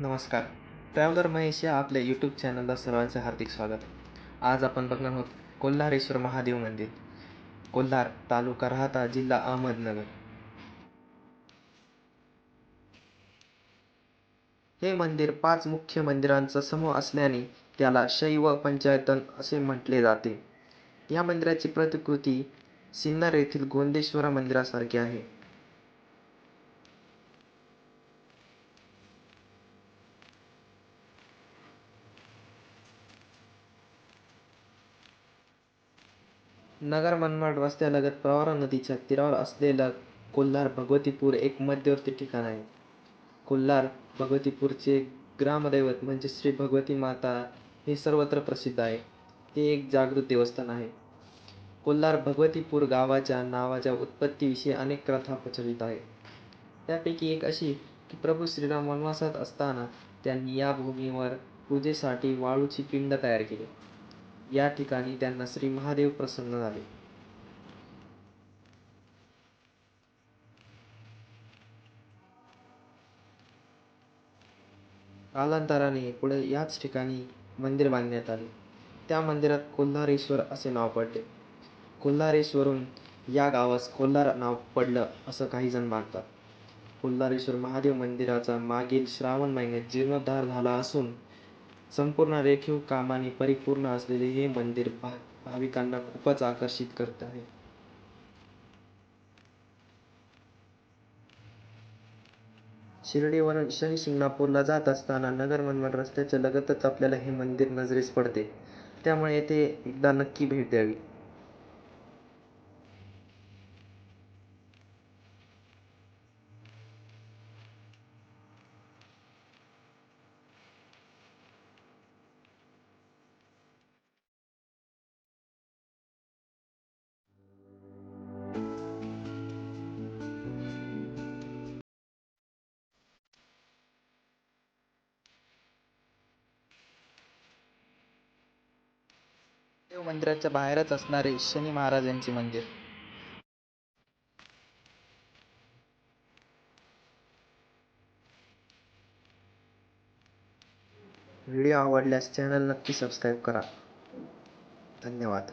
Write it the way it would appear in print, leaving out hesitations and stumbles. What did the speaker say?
नमस्कार. ट्रॅव्हलर महेश या आपल्या यूट्यूब चॅनलला सर्वांचे हार्दिक स्वागत. आज आपण बघणार आहोत कोल्हारेश्वर महादेव मंदिर, कोल्हार, तालुका राहाता, जिल्हा अहमदनगर. हे मंदिर 5 मुख्य मंदिरांचा समूह असल्याने त्याला शैव पंचायतन असे म्हटले जाते. या मंदिराची प्रतिकृती सिन्नर येथील गोंदेश्वरा मंदिरासारखी आहे. नगर मनमाड रस्त्यालगत प्रवरा नदीच्या तीरावर असलेलं कोल्हार भगवतीपूर एक मध्यवर्ती ठिकाण आहे. कोल्हार भगवतीपूरचे ग्रामदैवत म्हणजे श्री भगवती माता हे सर्वत्र प्रसिद्ध आहे. हे एक जागृत देवस्थान आहे. कोल्हार भगवतीपूर गावाच्या नावाच्या उत्पत्तीविषयी अनेक कथा प्रचलित आहेत. त्यापैकी एक अशी की प्रभू श्रीराम वनवासात असताना त्यांनी या भूमीवर पूजेसाठी वाळूची पिंड तयार केली. या ठिकाणी त्यांना श्री महादेव प्रसन्न झाले. कालांतराने पुढे याच ठिकाणी मंदिर बांधण्यात आले. त्या मंदिरात कोल्हारेश्वर असे नाव पडले. कोल्हारेश्वरून या गावास कोल्हार नाव पडलं असं काही जण मानतात. कोल्हारेश्वर महादेव मंदिराचा मागील श्रावण महिन्यात जीर्णोद्धार झाला असून संपूर्ण रेखीव कामाने परिपूर्ण असलेले हे मंदिर भाविकांना खूपच आकर्षित करत आहे. शिर्डीवरून शनी शिंगणापूरला जात असताना नगर मनमाड रस्त्याच्या लगतच आपल्याला हे मंदिर नजरेस पडते. त्यामुळे येथे एकदा नक्की भेट द्यावी. देव मंदिराच्या बाहेरच असणारे शनी महाराजांचे मंदिर. व्हिडिओ आवडल्यास चॅनल नक्की सबस्क्राईब करा. धन्यवाद.